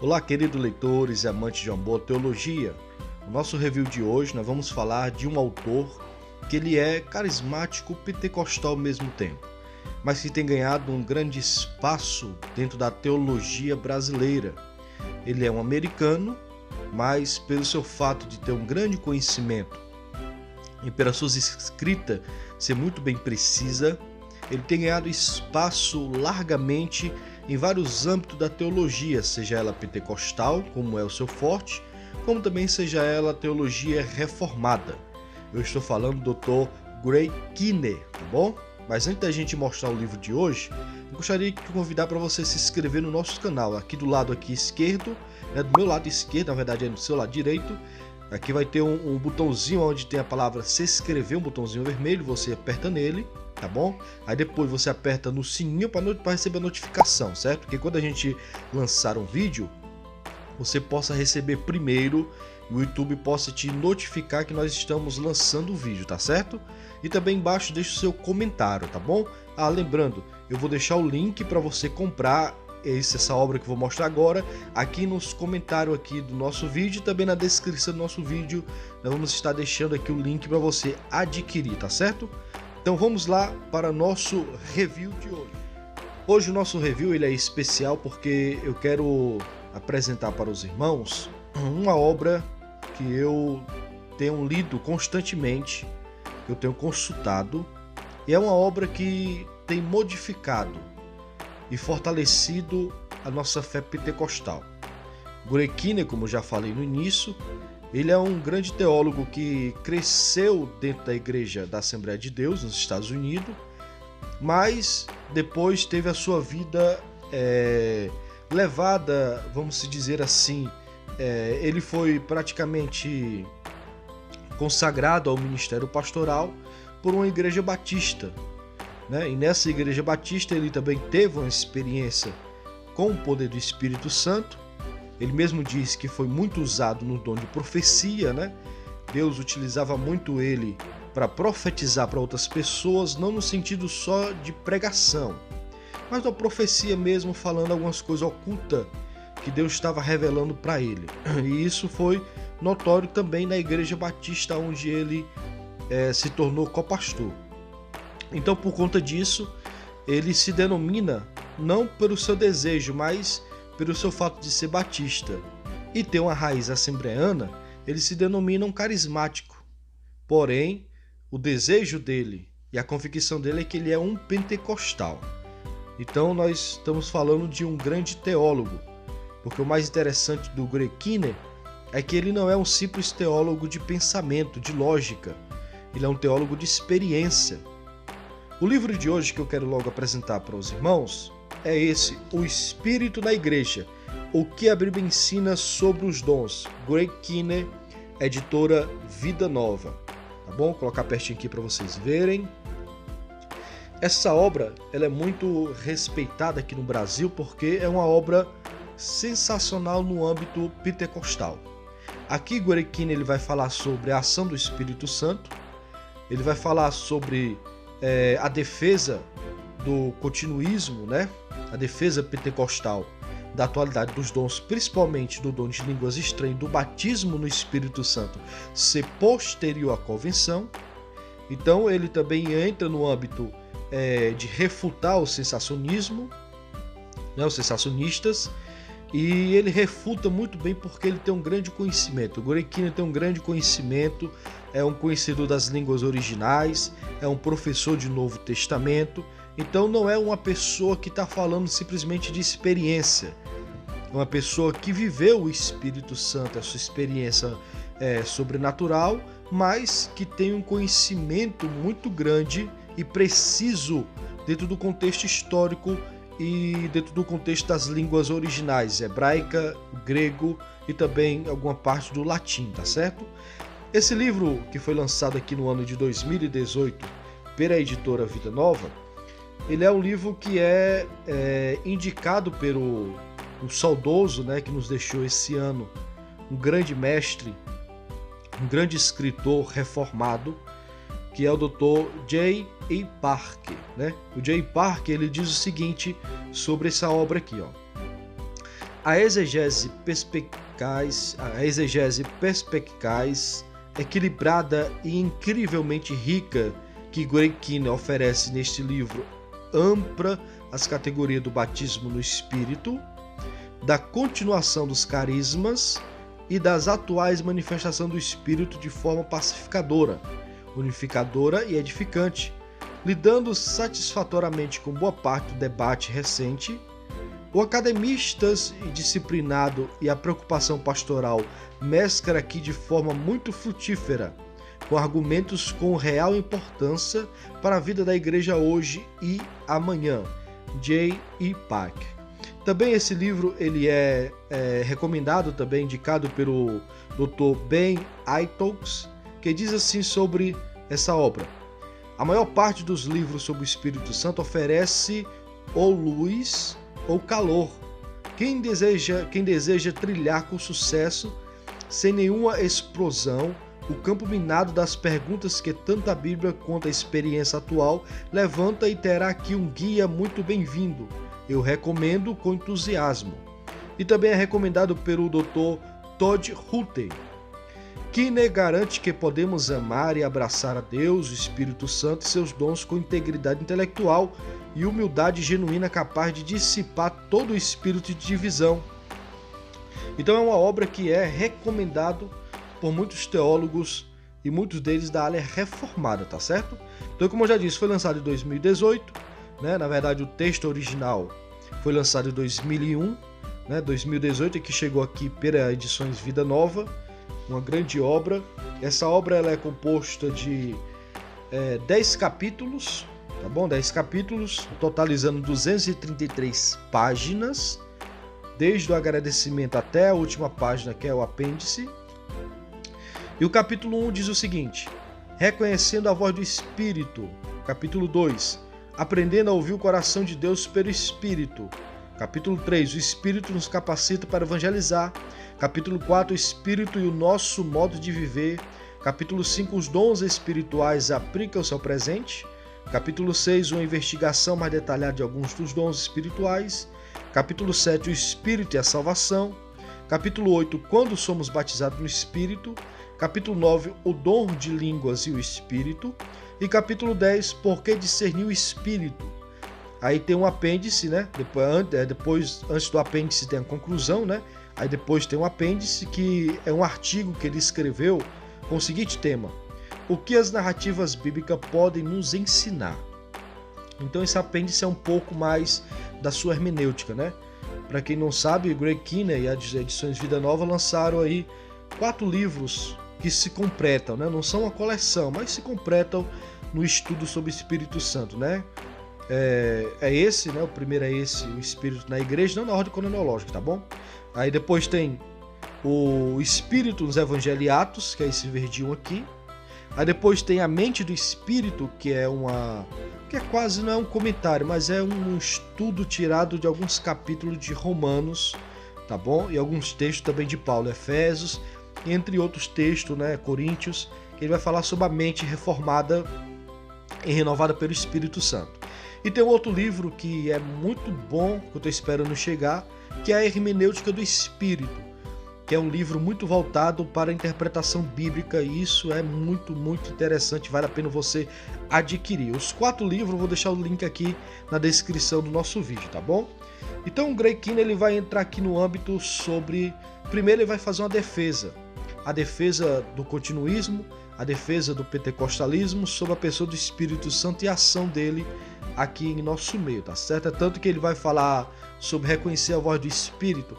Olá, queridos leitores e amantes de uma boa teologia. No nosso review de hoje, nós vamos falar de um autor que ele é carismático pentecostal ao mesmo tempo, mas que tem ganhado um grande espaço dentro da teologia brasileira. Ele é um americano, mas pelo seu fato de ter um grande conhecimento e pela sua escrita ser muito bem precisa, ele tem ganhado espaço largamente em vários âmbitos da teologia, seja ela pentecostal, como é o seu forte, como também seja ela teologia reformada. Eu estou falando do Dr. Greg Kinnear, tá bom? Mas antes da gente mostrar o livro de hoje, eu gostaria de convidar para você se inscrever no nosso canal. Aqui do lado aqui esquerdo, do meu lado esquerdo, na verdade é do seu lado direito, aqui vai ter um botãozinho onde tem a palavra se inscrever, um botãozinho vermelho, você aperta nele, tá bom? Aí depois você aperta no sininho para receber a notificação, certo? Porque quando a gente lançar um vídeo, você possa receber primeiro e o YouTube possa te notificar que nós estamos lançando o vídeo, tá certo? E também embaixo deixa o seu comentário, tá bom? Lembrando, eu vou deixar o link para você comprar essa obra que eu vou mostrar agora aqui nos comentários aqui do nosso vídeo e também na descrição do nosso vídeo nós vamos estar deixando aqui o link para você adquirir, tá certo? Então vamos lá para nosso review de hoje. Hoje o nosso review ele é especial porque eu quero apresentar para os irmãos uma obra que eu tenho lido constantemente, que eu tenho consultado, e é uma obra que tem modificado e fortalecido a nossa fé pentecostal. Greg Kinnear, como já falei no início, ele é um grande teólogo que cresceu dentro da Igreja da Assembleia de Deus nos Estados Unidos, mas depois teve a sua vida levada, vamos dizer assim, ele foi praticamente consagrado ao ministério pastoral por uma igreja batista, né? E nessa igreja batista ele também teve uma experiência com o poder do Espírito Santo. Ele mesmo disse que foi muito usado no dom de profecia, né? Deus utilizava muito ele para profetizar para outras pessoas, não no sentido só de pregação, mas uma profecia mesmo, falando algumas coisas ocultas que Deus estava revelando para ele. E isso foi notório também na igreja batista, onde ele se tornou copastor. Então, por conta disso, ele se denomina, não pelo seu desejo, mas pelo seu fato de ser batista e ter uma raiz assembleana, ele se denomina um carismático. Porém, o desejo dele e a convicção dele é que ele é um pentecostal. Então nós estamos falando de um grande teólogo, porque o mais interessante do Greg Kinnear é que ele não é um simples teólogo de pensamento, de lógica, ele é um teólogo de experiência. O livro de hoje que eu quero logo apresentar para os irmãos é esse, O Espírito na Igreja, o que a Bíblia ensina sobre os dons. Greg Kinnear, editora Vida Nova. Tá bom? Vou colocar pertinho aqui para vocês verem. Essa obra ela é muito respeitada aqui no Brasil porque é uma obra sensacional no âmbito pentecostal. Aqui Greg Kinnear ele vai falar sobre a ação do Espírito Santo, ele vai falar sobre a defesa do continuismo, né? A defesa pentecostal da atualidade dos dons, principalmente do dom de línguas estranhas, do batismo no Espírito Santo ser posterior à convenção. Então ele também entra no âmbito de refutar o sensacionismo, né, os sensacionistas, e ele refuta muito bem porque ele tem um grande conhecimento. O Greg Kinnear tem um grande conhecimento, é um conhecedor das línguas originais, é um professor de Novo Testamento, então não é uma pessoa que está falando simplesmente de experiência, é uma pessoa que viveu o Espírito Santo, a sua experiência sobrenatural, mas que tem um conhecimento muito grande e preciso dentro do contexto histórico e dentro do contexto das línguas originais, hebraica, grego e também alguma parte do latim, tá certo? Esse livro que foi lançado aqui no ano de 2018 pela editora Vida Nova, ele é um livro que é indicado pelo saudoso, né, que nos deixou esse ano, um grande mestre, um grande escritor reformado, que é o Dr. J. A. Parker, né? O J. Parker ele diz o seguinte sobre essa obra aqui, ó. A exegese perspicaz, equilibrada e incrivelmente rica que Greg Keeney oferece neste livro ampla as categorias do batismo no Espírito, da continuação dos carismas e das atuais manifestações do Espírito de forma pacificadora, unificadora e edificante, lidando satisfatoriamente com boa parte do debate recente. O academistas e disciplinado e a preocupação pastoral mescla aqui de forma muito frutífera, com argumentos com real importância para a vida da igreja hoje e amanhã. J. E. Pack. Também esse livro ele é recomendado, também indicado pelo Dr. Ben Aitokes, que diz assim sobre essa obra: a maior parte dos livros sobre o Espírito Santo oferece ou luz ou calor. Quem deseja trilhar com sucesso, sem nenhuma explosão, o campo minado das perguntas que tanto a Bíblia quanto a experiência atual levanta, e terá aqui um guia muito bem-vindo. Eu recomendo com entusiasmo. E também é recomendado pelo Dr. Todd Hutten. Keeney garante que podemos amar e abraçar a Deus, o Espírito Santo e seus dons com integridade intelectual e humildade genuína capaz de dissipar todo o espírito de divisão. Então é uma obra que é recomendado por muitos teólogos e muitos deles da área reformada, tá certo? Então, como eu já disse, foi lançado em 2018, né? Na verdade, o texto original foi lançado em 2001, né? 2018 é que chegou aqui pela Edições Vida Nova, uma grande obra. Essa obra ela é composta de 10 capítulos, tá bom? 10 capítulos, totalizando 233 páginas, desde o agradecimento até a última página, que é o apêndice. E o capítulo 1 diz o seguinte: reconhecendo a voz do Espírito. Capítulo 2, aprendendo a ouvir o coração de Deus pelo Espírito. Capítulo 3, o Espírito nos capacita para evangelizar. Capítulo 4, o Espírito e o nosso modo de viver. Capítulo 5, os dons espirituais aplicam-se ao presente. Capítulo 6, uma investigação mais detalhada de alguns dos dons espirituais. Capítulo 7, o Espírito e a salvação. Capítulo 8, quando somos batizados no Espírito. Capítulo 9, o dom de línguas e o Espírito. E capítulo 10, por que discernir o Espírito. Aí tem um apêndice, né? Depois, antes do apêndice tem a conclusão, né? Aí depois tem um apêndice que é um artigo que ele escreveu com o seguinte tema: o que as narrativas bíblicas podem nos ensinar. Então esse apêndice é um pouco mais da sua hermenêutica, né? Para quem não sabe, Greg Keeney e as Edições Vida Nova lançaram aí 4 livros que se completam, né? Não são uma coleção, mas se completam no estudo sobre o Espírito Santo, né? É esse, né? O primeiro é esse, o Espírito na Igreja, não na ordem cronológica, tá bom? Aí depois tem o Espírito nos Evangeliatos, que é esse verdinho aqui. Aí depois tem a Mente do Espírito, que é quase, não é um comentário, mas é um estudo tirado de alguns capítulos de Romanos, tá bom? E alguns textos também de Paulo, Efésios, entre outros textos, né? Coríntios, que ele vai falar sobre a mente reformada e renovada pelo Espírito Santo. E tem um outro livro que é muito bom, que eu estou esperando chegar, que é a Hermenêutica do Espírito, que é um livro muito voltado para a interpretação bíblica, e isso é muito, muito interessante, vale a pena você adquirir. Os 4 livros eu vou deixar o link aqui na descrição do nosso vídeo, tá bom? Então o Greg Keeney ele vai entrar aqui no âmbito sobre... Primeiro ele vai fazer uma defesa, a defesa do continuismo, a defesa do pentecostalismo, sobre a pessoa do Espírito Santo e a ação dele aqui em nosso meio, tá certo? É tanto que ele vai falar sobre reconhecer a voz do Espírito.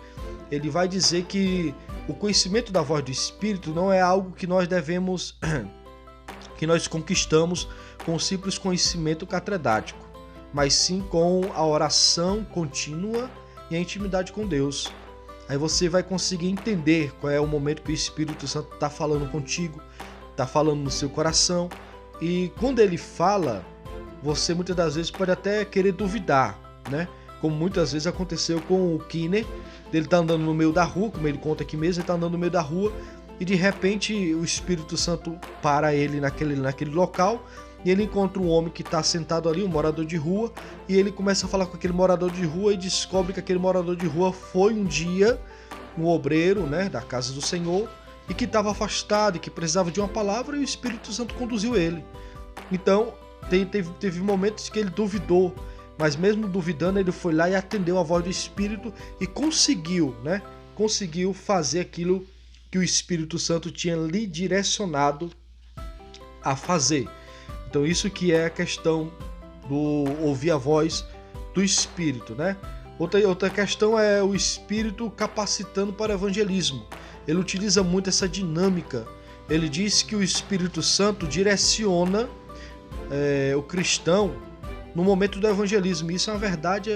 Ele vai dizer que o conhecimento da voz do Espírito não é algo que nós devemos, que nós conquistamos com o simples conhecimento catedrático, mas sim com a oração contínua e a intimidade com Deus. Aí você vai conseguir entender qual é o momento que o Espírito Santo está falando contigo, está falando no seu coração. E quando ele fala, você muitas das vezes pode até querer duvidar, né? Como muitas vezes aconteceu com o Keeney. Ele tá andando no meio da rua, como ele conta aqui mesmo, ele tá andando no meio da rua e de repente o Espírito Santo para ele naquele local e ele encontra um homem que está sentado ali, um morador de rua, e ele começa a falar com aquele morador de rua e descobre que aquele morador de rua foi um dia um obreiro, né, da casa do Senhor, e que estava afastado e que precisava de uma palavra, e o Espírito Santo conduziu ele. Então, teve momentos que ele duvidou, mas mesmo duvidando, ele foi lá e atendeu a voz do Espírito e conseguiu fazer aquilo que o Espírito Santo tinha lhe direcionado a fazer. Então isso que é a questão do ouvir a voz do Espírito, né? Outra questão é o Espírito capacitando para o evangelismo. Ele utiliza muito essa dinâmica. Ele diz que o Espírito Santo direciona o cristão no momento do evangelismo. Isso é uma verdade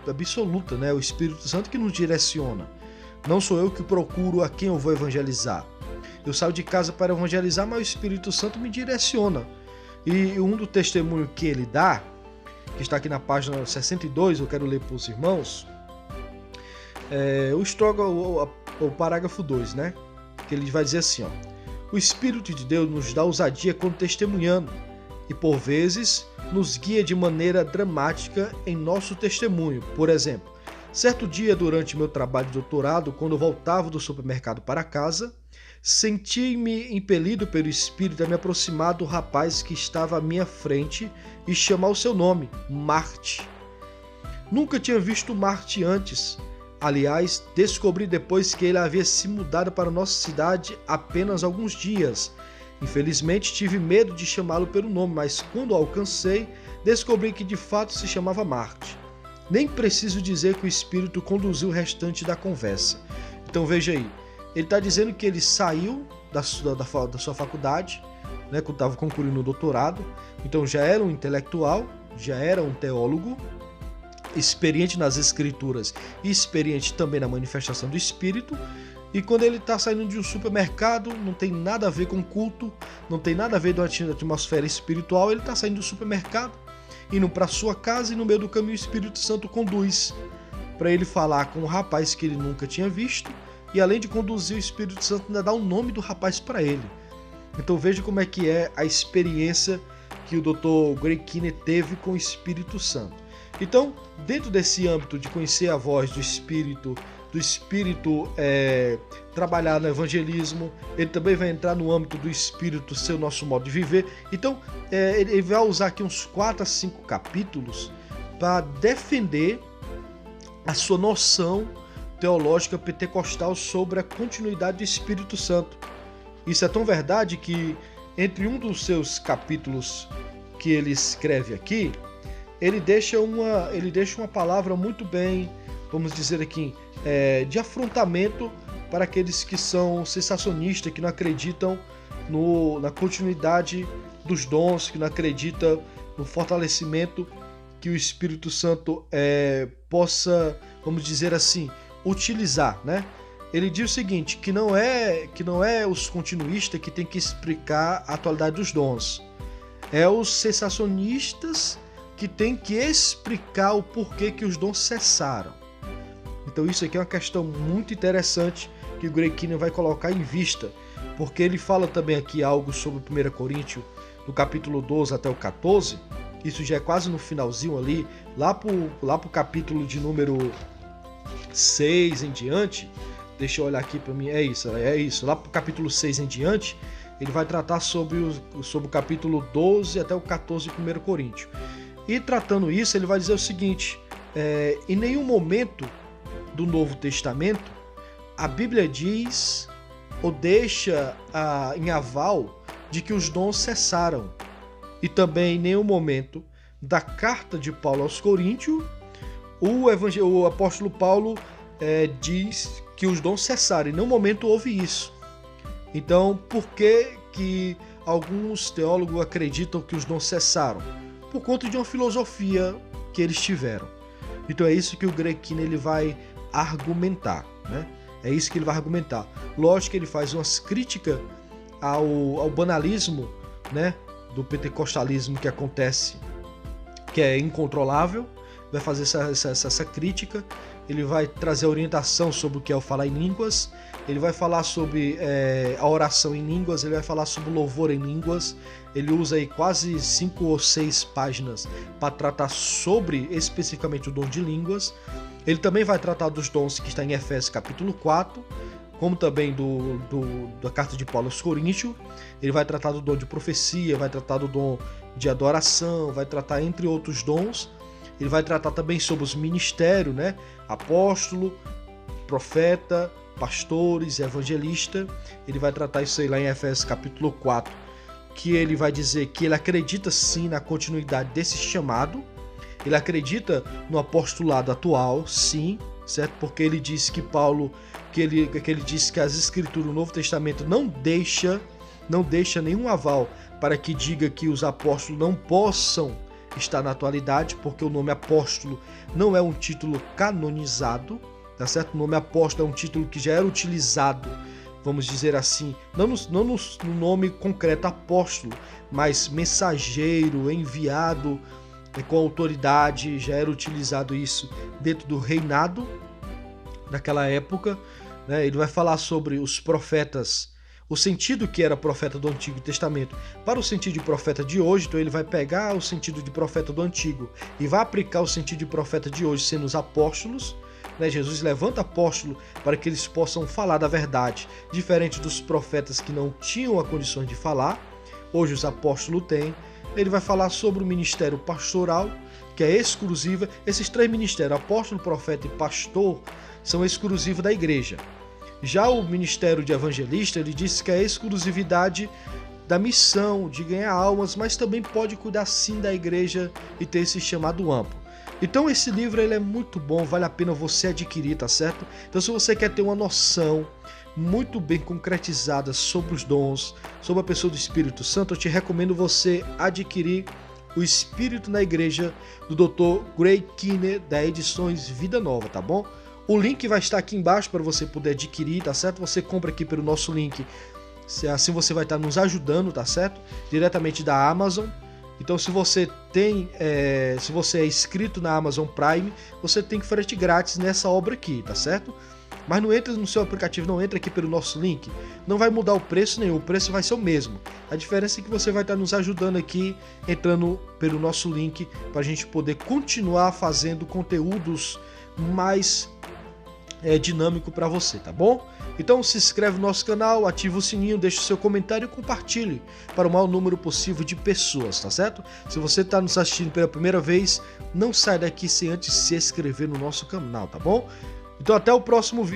absoluta, né? O Espírito Santo que nos direciona. Não sou eu que procuro a quem eu vou evangelizar. Eu saio de casa para evangelizar, mas o Espírito Santo me direciona. E um do testemunho que ele dá, que está aqui na página 62, eu quero ler para os irmãos, o parágrafo 2, né? Que ele vai dizer assim, ó: o Espírito de Deus nos dá ousadia quando testemunhando, e por vezes nos guia de maneira dramática em nosso testemunho. Por exemplo, certo dia durante meu trabalho de doutorado, quando eu voltava do supermercado para casa, senti-me impelido pelo Espírito a me aproximar do rapaz que estava à minha frente e chamar o seu nome, Marte. Nunca tinha visto Marte antes. Aliás, descobri depois que ele havia se mudado para nossa cidade apenas alguns dias. Infelizmente, tive medo de chamá-lo pelo nome, mas quando o alcancei, descobri que de fato se chamava Marte. Nem preciso dizer que o Espírito conduziu o restante da conversa. Então veja aí, ele está dizendo que ele saiu da sua faculdade, né, quando estava concluindo o doutorado, então já era um intelectual, já era um teólogo, experiente nas escrituras e experiente também na manifestação do Espírito. E quando ele está saindo de um supermercado, não tem nada a ver com culto, não tem nada a ver com a atmosfera espiritual, ele está saindo do supermercado, indo para sua casa, e no meio do caminho o Espírito Santo conduz para ele falar com um rapaz que ele nunca tinha visto, e além de conduzir, o Espírito Santo ainda dá o nome do rapaz para ele. Então veja como é que é a experiência que o Dr. Greg Kinnear teve com o Espírito Santo. Então, dentro desse âmbito de conhecer a voz do Espírito trabalhar no evangelismo, ele também vai entrar no âmbito do Espírito ser o nosso modo de viver. Então, ele vai usar aqui uns 4 a 5 capítulos para defender a sua noção teológica pentecostal sobre a continuidade do Espírito Santo. Isso é tão verdade que, entre um dos seus capítulos que ele escreve aqui, ele deixa uma palavra muito bem, vamos dizer aqui, de afrontamento para aqueles que são sensacionistas, que não acreditam na continuidade dos dons, que não acreditam no fortalecimento que o Espírito Santo possa, vamos dizer assim, utilizar, né? Ele diz o seguinte, que não é os continuistas que tem que explicar a atualidade dos dons, é os sensacionistas que tem que explicar o porquê que os dons cessaram. Então isso aqui é uma questão muito interessante que o Greg Kinnear vai colocar em vista, porque ele fala também aqui algo sobre 1 Coríntios, do capítulo 12 até o 14, isso já é quase no finalzinho ali, lá pro capítulo de número 6 em diante, deixa eu olhar aqui para mim, é isso, lá pro capítulo 6 em diante, ele vai tratar sobre o capítulo 12 até o 14 de 1 Coríntios. E tratando isso, ele vai dizer o seguinte, em nenhum momento do Novo Testamento, a Bíblia diz ou deixa em aval de que os dons cessaram. E também em nenhum momento da carta de Paulo aos Coríntios, o apóstolo Paulo diz que os dons cessaram. Em nenhum momento houve isso. Então, por que alguns teólogos acreditam que os dons cessaram? Por conta de uma filosofia que eles tiveram. Então é isso que o Greg Kinnear ele vai argumentar, né? É isso que ele vai argumentar. Lógico que ele faz umas críticas ao banalismo, né, do pentecostalismo que acontece, que é incontrolável, vai fazer essa crítica, ele vai trazer orientação sobre o que é o falar em línguas, ele vai falar sobre a oração em línguas, ele vai falar sobre o louvor em línguas. Ele usa aí quase 5 ou 6 páginas para tratar sobre especificamente o dom de línguas. Ele também vai tratar dos dons que está em Efésios capítulo 4, como também da carta de Paulo aos Coríntios. Ele vai tratar do dom de profecia, vai tratar do dom de adoração, vai tratar entre outros dons. Ele vai tratar também sobre os ministérios, né? Apóstolo, profeta, pastores, evangelista. Ele vai tratar isso aí lá em Efésios capítulo 4, que ele vai dizer que ele acredita sim na continuidade desse chamado. Ele acredita no apostolado atual, sim, certo? Porque ele disse que ele disse que as escrituras do Novo Testamento não deixa nenhum aval para que diga que os apóstolos não possam estar na atualidade, porque o nome apóstolo não é um título canonizado, tá certo? O nome apóstolo é um título que já era utilizado, vamos dizer assim, não no nome concreto apóstolo, mas mensageiro, enviado com autoridade, já era utilizado isso dentro do reinado daquela época, né? Ele vai falar sobre os profetas, o sentido que era profeta do Antigo Testamento para o sentido de profeta de hoje. Então ele vai pegar o sentido de profeta do Antigo e vai aplicar o sentido de profeta de hoje, sendo os apóstolos, né? Jesus levanta apóstolo para que eles possam falar da verdade, diferente dos profetas que não tinham a condição de falar. Hoje os apóstolos têm. Ele vai falar sobre o ministério pastoral, que é exclusiva. Esses 3 ministérios, apóstolo, profeta e pastor, são exclusivos da igreja. Já o ministério de evangelista, ele disse que é a exclusividade da missão, de ganhar almas, mas também pode cuidar sim da igreja e ter esse chamado amplo. Então esse livro ele é muito bom, vale a pena você adquirir, tá certo? Então se você quer ter uma noção muito bem concretizada sobre os dons, sobre a pessoa do Espírito Santo, eu te recomendo você adquirir O Espírito na Igreja, do Dr. Greg Kinnear, da Edições Vida Nova, tá bom? O link vai estar aqui embaixo para você poder adquirir, tá certo? Você compra aqui pelo nosso link, assim você vai estar nos ajudando, tá certo? Diretamente da Amazon. Então se você é inscrito na Amazon Prime, você tem frete grátis nessa obra aqui, tá certo? Mas não entra no seu aplicativo, não entra aqui pelo nosso link, não vai mudar o preço nenhum, o preço vai ser o mesmo. A diferença é que você vai estar nos ajudando aqui, entrando pelo nosso link, para a gente poder continuar fazendo conteúdos mais dinâmico para você, tá bom? Então se inscreve no nosso canal, ativa o sininho, deixa o seu comentário e compartilhe para o maior número possível de pessoas, tá certo? Se você está nos assistindo pela primeira vez, não sai daqui sem antes se inscrever no nosso canal, tá bom? Então até o próximo vídeo.